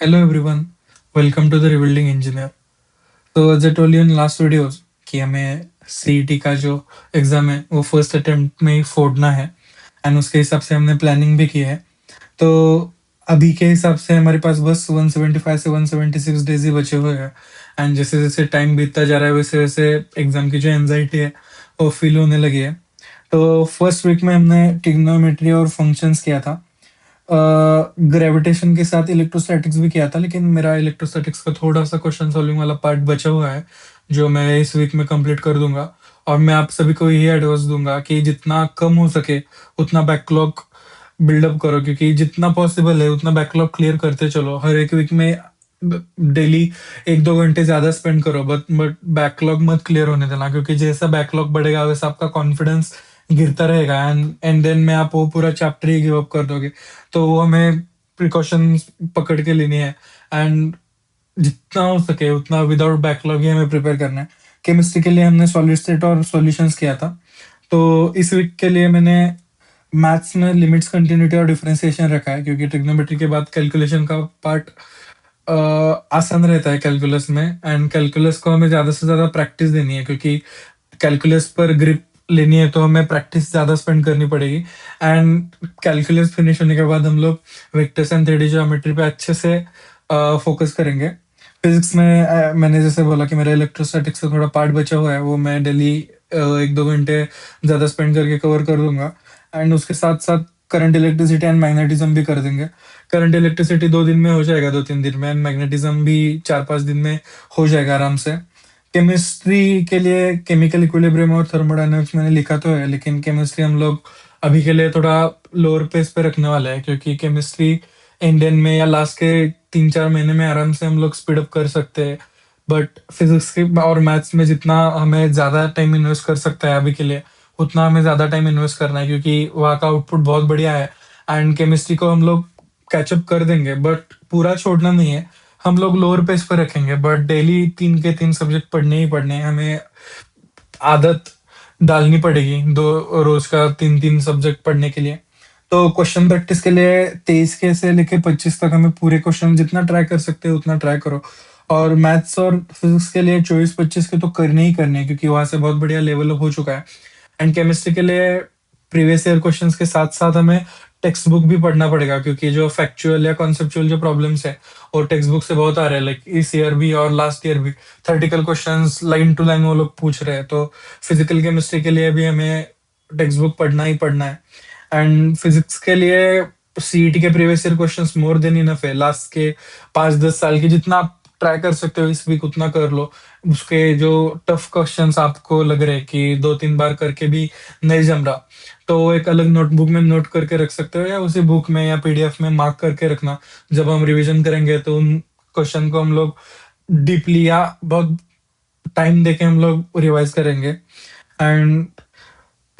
Hello everyone, welcome to the Rebuilding Engineer. तो as I told you in last videos कि हमें CET का जो एग्जाम है वो फर्स्ट अटेम्प्ट में ही फोड़ना है एंड उसके हिसाब से हमने प्लानिंग भी की है। तो अभी के हिसाब से हमारे पास बस 175 से 176 डेज ही बचे हुए हैं एंड जैसे जैसे टाइम बीतता जा रहा है वैसे वैसे एग्जाम की जो एंजाइटी है वो फील होने लगी है। तो फर्स्ट वीक में हमने ट्रिग्नोमेट्री और फंक्शंस किया था। ग्रेविटेशन के साथ इलेक्ट्रोस्टैटिक्स भी किया था, लेकिन मेरा इलेक्ट्रोस्टैटिक्स का थोड़ा सा क्वेश्चन सॉल्विंग वाला पार्ट बचा हुआ है जो मैं इस वीक में कंप्लीट कर दूंगा। और मैं आप सभी को यही एडवाइस दूंगा कि जितना कम हो सके उतना बैकलॉग बिल्डअप करो, क्योंकि जितना पॉसिबल है उतना बैकलॉग क्लियर करते चलो। हर एक वीक में डेली 1-2 घंटे ज्यादा स्पेंड करो, बट बैकलॉग मत क्लियर होने देना, क्योंकि जैसा बैकलॉग बढ़ेगा वैसा आपका कॉन्फिडेंस गिरता रहेगा एंड देन में आप वो पूरा चैप्टर ही गिव अप कर दोगे। तो वो हमें प्रिकॉशंस पकड़ के लेनी है एंड जितना हो सके उतना विदाउट बैकलॉग ही हमें प्रिपेयर करना है। केमिस्ट्री के लिए हमने सॉलिड स्टेट और सॉल्यूशंस किया था। तो इस वीक के लिए मैंने मैथ्स में लिमिट्स, कंटिन्यूटी और डिफरेंशिएशन रखा है, क्योंकि ट्रिग्नोमेट्री के बाद कैलकुलेशन का पार्ट आसान रहता है कैलकुलस में एंड कैलकुलस को हमें ज्यादा से ज्यादा प्रैक्टिस देनी है, क्योंकि कैलकुलस पर ग्रिप लेनी है तो हमें प्रैक्टिस ज्यादा स्पेंड करनी पड़ेगी। एंड कैलकुलस फिनिश होने के बाद हम लोग वेक्टर्स एंड 3D ज्योमेट्री पे अच्छे से फोकस करेंगे। फिजिक्स में मैंने जैसे बोला कि मेरा इलेक्ट्रोस्टैटिक्स का थोड़ा पार्ट बचा हुआ है, वो मैं डेली 1-2 घंटे ज्यादा स्पेंड करके कवर कर दूंगा एंड उसके साथ साथ करंट इलेक्ट्रिसिटी एंड मैग्नेटिज्म भी कर देंगे। करंट इलेक्ट्रिसिटी 2 दिन में हो जाएगा, 2-3 दिन में, एंड मैग्नेटिज्म भी 4-5 दिन में हो जाएगा आराम से। केमिस्ट्री के लिए केमिकल इक्विलिब्रियम और थर्मोडायनामिक्स मैंने लिखा तो है, लेकिन केमिस्ट्री हम लोग अभी के लिए थोड़ा लोअर पेस पे रखने वाले हैं, क्योंकि केमिस्ट्री इंडियन में या लास्ट के 3-4 महीने में आराम से हम लोग स्पीड अप कर सकते हैं। बट फिजिक्स के और मैथ्स में जितना हमें ज्यादा टाइम इन्वेस्ट कर सकता है अभी के लिए, उतना हमें ज्यादा टाइम इन्वेस्ट करना है, क्योंकि वहाँ का आउटपुट बहुत बढ़िया है एंड केमिस्ट्री को हम लोग कैचअप कर देंगे, बट पूरा छोड़ना नहीं है। हम लोग लोअर पेस पर रखेंगे, बट डेली 3 के 3 सब्जेक्ट पढ़ने ही पढ़ने हैं। हमें आदत डालनी पड़ेगी 2 रोज का 3-3 सब्जेक्ट पढ़ने के लिए। तो क्वेश्चन प्रैक्टिस के लिए 23 के से लेके 25 तक हमें पूरे क्वेश्चन जितना ट्राई कर सकते हैं उतना ट्राई करो। और मैथ्स और फिजिक्स के लिए 24-25 के तो करने ही करने हैं, क्योंकि वहां से बहुत बढ़िया लेवल अप हो चुका है। एंड केमिस्ट्री के लिए प्रीवियस ईयर क्वेश्चंस के साथ साथ हमें टेक्स्ट बुक भी पढ़ना पड़ेगा, क्योंकि जो फैक्चुअल या कॉन्सेप्चुअल जो प्रॉब्लम्स है वो टेक्स्ट बुक से बहुत आ रहे हैं, लाइक इस ईयर भी और लास्ट ईयर भी theoretical questions line to line वो लोग पूछ रहे हैं। तो फिजिकल केमिस्ट्री के लिए भी हमें टेक्स्ट बुक पढ़ना ही पढ़ना है। एंड फिजिक्स के लिए सीईटी के previous year questions more than enough है। लास्ट के 5-10 साल के जितना आप ट्राई कर सकते हो इस वीक उतना कर लो। उसके जो टफ क्वेश्चंस आपको लग रहे हैं कि 2-3 बार करके भी नहीं जम रहा, तो वो एक अलग नोटबुक में नोट करके रख सकते हो, या उसी बुक में या पीडीएफ में मार्क करके रखना। जब हम रिवीजन करेंगे तो उन क्वेश्चन को हम लोग डीपली या बहुत टाइम देके हम लोग रिवाइज करेंगे। एंड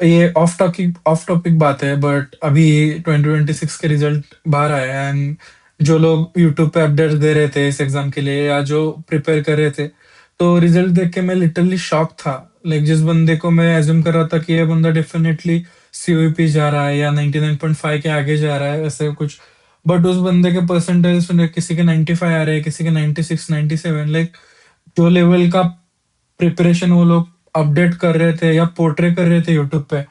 ये ऑफ टॉपिक बात है, बट अभी 2026 के रिजल्ट बाहर आए हैं एंड जो लोग यूट्यूब पे अपडेट्स दे रहे थे इस एग्जाम के लिए या जो प्रिपेयर कर रहे थे, तो रिजल्ट देख के मैं लिटरली शॉक था। लाइक जिस बंदे को मैं एज्यूम कर रहा था कि ये बंदा डेफिनेटली सीओपी जा रहा है या 99.5 के आगे जा रहा है ऐसे कुछ, बट उस बंदे के परसेंटेज सुने, किसी के 95 आ रहे हैं, किसी के 96, 97। लाइक जो लेवल का प्रिपरेशन वो लोग अपडेट कर रहे थे या पोर्ट्रे कर रहे थे यूट्यूब पे,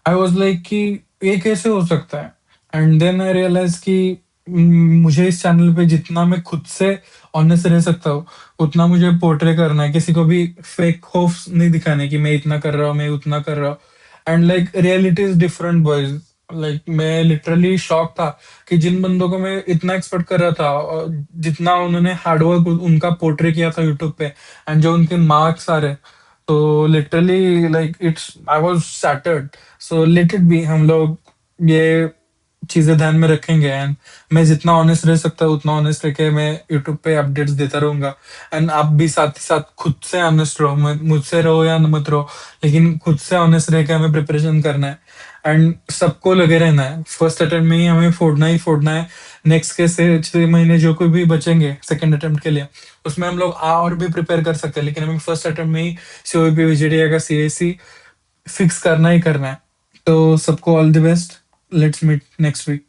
आई वाज लाइक कि ये कैसे हो सकता है। एंड देन आई रियलाइज कि मुझे इस चैनल पे जितना मैं खुद से ऑनेस्ट रह सकता हूँ उतना मुझे पोर्ट्रे करना है, किसी को भी फेक होप्स नहीं दिखाने कि मैं इतना कर रहा हूँ, मैं उतना कर रहा हूँ। And like reality is different boys. Like मैं लिटरली शॉक था कि जिन बंदों को मैं इतना एक्सपेक्ट कर रहा था और जितना उन्होंने हार्डवर्क उनका पोर्ट्रे किया था यूट्यूब पे एंड जो उनके मार्क्स आ रहे, तो literally like it's I was shattered. So let it be, हम लोग ये चीजें ध्यान में रखेंगे एंड मैं जितना ऑनेस्ट रह सकता हूँ उतना ऑनेस्ट रह के मैं यूट्यूब पे अपडेट्स देता रहूंगा। एंड आप भी साथ ही साथ खुद से ऑनेस्ट रहो, मुझसे रहो या मत रहो, लेकिन खुद से ऑनेस्ट रह के हमें प्रिपरेशन करना है एंड सबको लगे रहना है। फर्स्ट अटेम्प्ट में ही हमें फोड़ना है। नेक्स्ट के से 6 महीने जो कोई भी बचेंगे सेकंड अटेम्प्ट के लिए, उसमें हम लोग और भी प्रिपेयर कर सकते हैं, लेकिन हमें फर्स्ट अटेम्प्ट में ही सीओपी विजिडिया का सीएसी फिक्स करना ही करना है। तो सबको all the best, let's meet next week.